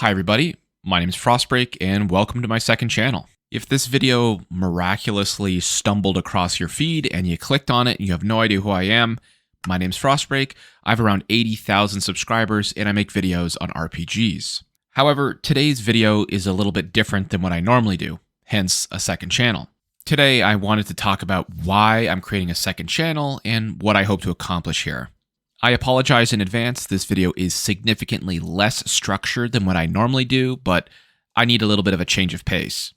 Hi everybody, my name is Frostbreak and welcome to my second channel. If this video miraculously stumbled across your feed and you clicked on it and you have no idea who I am, my name's Frostbreak, I have around 80,000 subscribers and I make videos on RPGs. However, today's video is a little bit different than what I normally do, hence a second channel. Today I wanted to talk about why I'm creating a second channel and what I hope to accomplish here. I apologize in advance, this video is significantly less structured than what I normally do, but I need a little bit of a change of pace.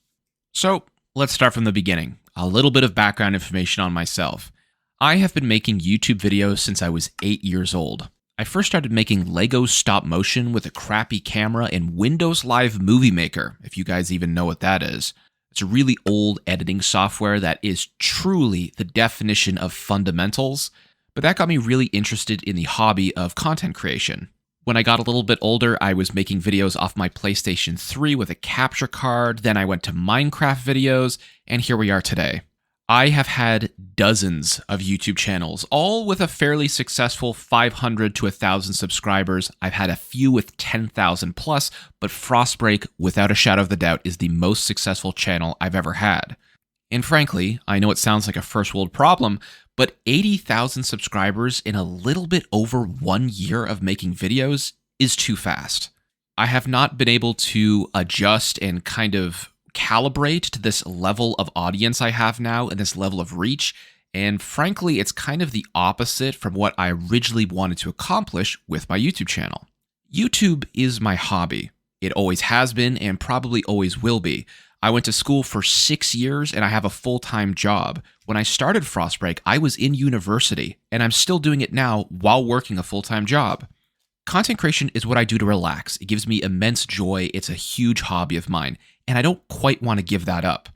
So, let's start from the beginning. A little bit of background information on myself. I have been making YouTube videos since I was 8 years old. I first started making Lego stop motion with a crappy camera in Windows Live Movie Maker, if you guys even know what that is. It's a really old editing software that is truly the definition of fundamentals. But that got me really interested in the hobby of content creation. When I got a little bit older, I was making videos off my PlayStation 3 with a capture card, then I went to Minecraft videos, and here we are today. I have had dozens of YouTube channels, all with a fairly successful 500 to 1,000 subscribers. I've had a few with 10,000 plus, but Frostbreak, without a shadow of a doubt, is the most successful channel I've ever had. And frankly, I know it sounds like a first world problem, but 80,000 subscribers in a little bit over 1 year of making videos is too fast. I have not been able to adjust and kind of calibrate to this level of audience I have now and this level of reach, and frankly, it's kind of the opposite from what I originally wanted to accomplish with my YouTube channel. YouTube is my hobby. It always has been and probably always will be. I went to school for 6 years and I have a full-time job. When I started Frostbreak, I was in university, and I'm still doing it now while working a full-time job. Content creation is what I do to relax. It gives me immense joy. It's a huge hobby of mine, and I don't quite want to give that up.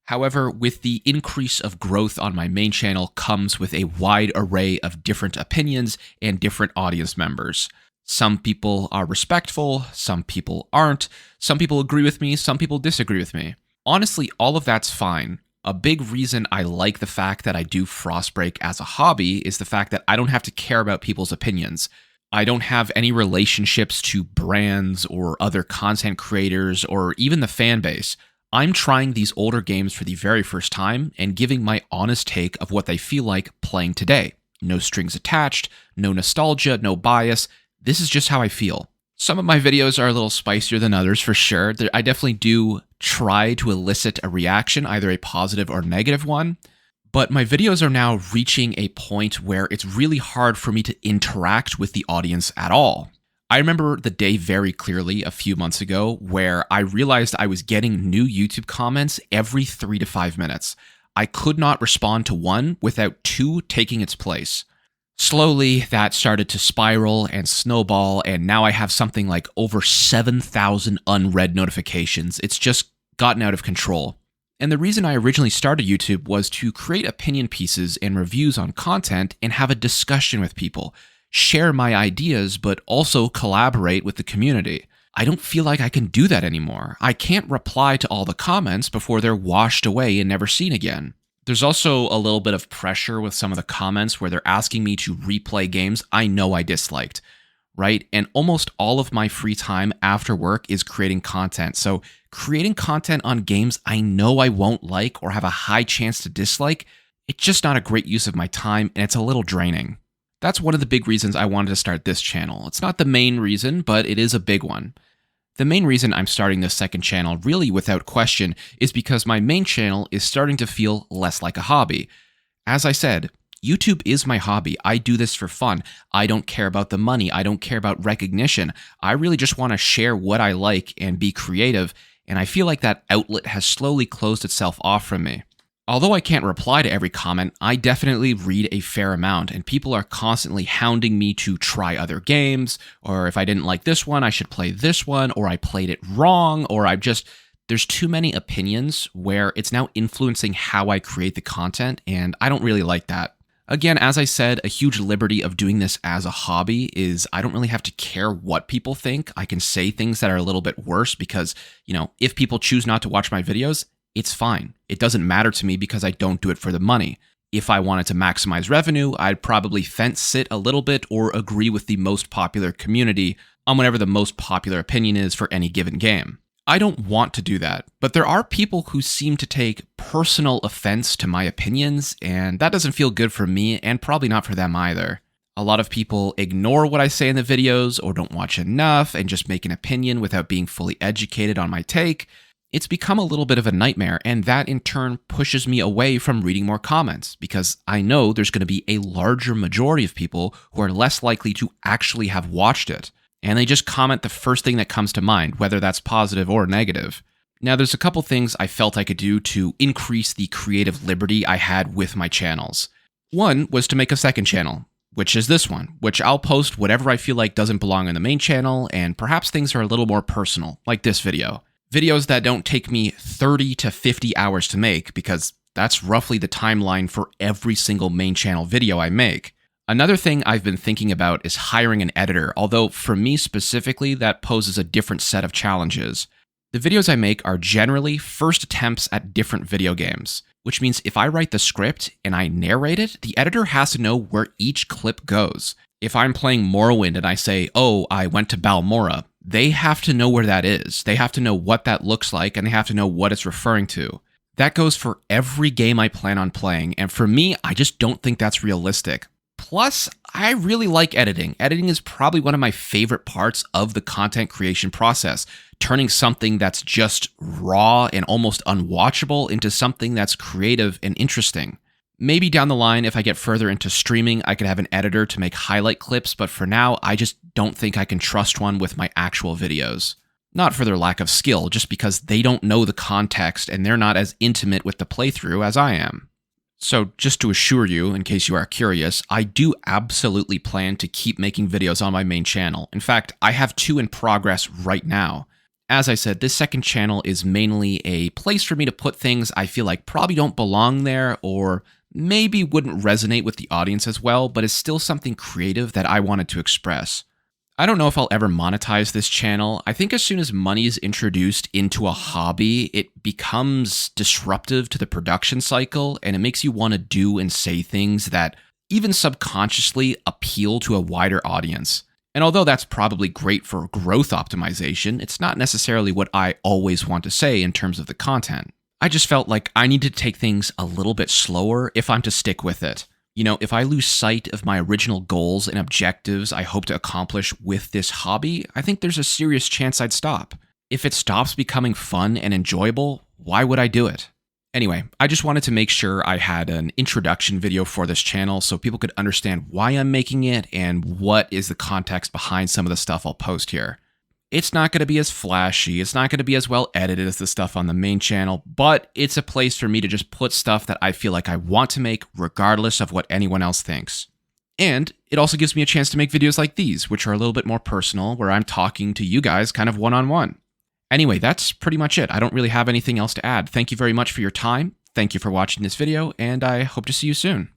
However, with the increase of growth on my main channel comes with a wide array of different opinions and different audience members. Some people are respectful, some people aren't, some people agree with me, some people disagree with me. Honestly, all of that's fine. A big reason I like the fact that I do Frostbreak as a hobby is the fact that I don't have to care about people's opinions. I don't have any relationships to brands or other content creators or even the fan base. I'm trying these older games for the very first time and giving my honest take of what they feel like playing today. No strings attached, no nostalgia, no bias. This is just how I feel. Some of my videos are a little spicier than others for sure. I definitely do try to elicit a reaction, either a positive or negative one. But my videos are now reaching a point where it's really hard for me to interact with the audience at all. I remember the day very clearly a few months ago where I realized I was getting new YouTube comments every 3 to 5 minutes. I could not respond to one without 2 taking its place. Slowly, that started to spiral and snowball, and now I have something like over 7,000 unread notifications. It's just gotten out of control. And the reason I originally started YouTube was to create opinion pieces and reviews on content and have a discussion with people, share my ideas, but also collaborate with the community. I don't feel like I can do that anymore. I can't reply to all the comments before they're washed away and never seen again. There's also a little bit of pressure with some of the comments where they're asking me to replay games I know I disliked, right? And almost all of my free time after work is creating content. So creating content on games I know I won't like or have a high chance to dislike, it's just not a great use of my time and it's a little draining. That's one of the big reasons I wanted to start this channel. It's not the main reason, but it is a big one. The main reason I'm starting this second channel, really without question, is because my main channel is starting to feel less like a hobby. As I said, YouTube is my hobby. I do this for fun. I don't care about the money. I don't care about recognition. I really just want to share what I like and be creative, and I feel like that outlet has slowly closed itself off from me. Although I can't reply to every comment, I definitely read a fair amount, and people are constantly hounding me to try other games, or if I didn't like this one, I should play this one, or I played it wrong, or there's too many opinions where it's now influencing how I create the content, and I don't really like that. Again, as I said, a huge liberty of doing this as a hobby is I don't really have to care what people think. I can say things that are a little bit worse because, if people choose not to watch my videos, it's fine. It doesn't matter to me because I don't do it for the money. If I wanted to maximize revenue, I'd probably fence sit a little bit or agree with the most popular community on whatever the most popular opinion is for any given game. I don't want to do that, but there are people who seem to take personal offense to my opinions, and that doesn't feel good for me and probably not for them either. A lot of people ignore what I say in the videos or don't watch enough and just make an opinion without being fully educated on my take. It's become a little bit of a nightmare, and that in turn pushes me away from reading more comments because I know there's going to be a larger majority of people who are less likely to actually have watched it. And they just comment the first thing that comes to mind, whether that's positive or negative. Now, there's a couple things I felt I could do to increase the creative liberty I had with my channels. One was to make a second channel, which is this one, which I'll post whatever I feel like doesn't belong in the main channel, and perhaps things are a little more personal, like this video. Videos that don't take me 30 to 50 hours to make, because that's roughly the timeline for every single main channel video I make. Another thing I've been thinking about is hiring an editor, although for me specifically, that poses a different set of challenges. The videos I make are generally first attempts at different video games, which means if I write the script and I narrate it, the editor has to know where each clip goes. If I'm playing Morrowind and I say, oh, I went to Balmora, they have to know where that is. They have to know what that looks like, and they have to know what it's referring to. That goes for every game I plan on playing, and for me, I just don't think that's realistic. Plus, I really like editing. Editing is probably one of my favorite parts of the content creation process, turning something that's just raw and almost unwatchable into something that's creative and interesting. Maybe down the line, if I get further into streaming, I could have an editor to make highlight clips, but for now, I just don't think I can trust one with my actual videos. Not for their lack of skill, just because they don't know the context and they're not as intimate with the playthrough as I am. So just to assure you, in case you are curious, I do absolutely plan to keep making videos on my main channel. In fact, I have 2 in progress right now. As I said, this second channel is mainly a place for me to put things I feel like probably don't belong there or maybe wouldn't resonate with the audience as well, but is still something creative that I wanted to express. I don't know if I'll ever monetize this channel. I think as soon as money is introduced into a hobby, it becomes disruptive to the production cycle, and it makes you want to do and say things that even subconsciously appeal to a wider audience. And although that's probably great for growth optimization, it's not necessarily what I always want to say in terms of the content. I just felt like I need to take things a little bit slower if I'm to stick with it. You know, if I lose sight of my original goals and objectives I hope to accomplish with this hobby, I think there's a serious chance I'd stop. If it stops becoming fun and enjoyable, why would I do it? Anyway, I just wanted to make sure I had an introduction video for this channel so people could understand why I'm making it and what is the context behind some of the stuff I'll post here. It's not going to be as flashy, it's not going to be as well edited as the stuff on the main channel, but it's a place for me to just put stuff that I feel like I want to make regardless of what anyone else thinks. And it also gives me a chance to make videos like these, which are a little bit more personal, where I'm talking to you guys kind of one-on-one. Anyway, that's pretty much it. I don't really have anything else to add. Thank you very much for your time. Thank you for watching this video, and I hope to see you soon.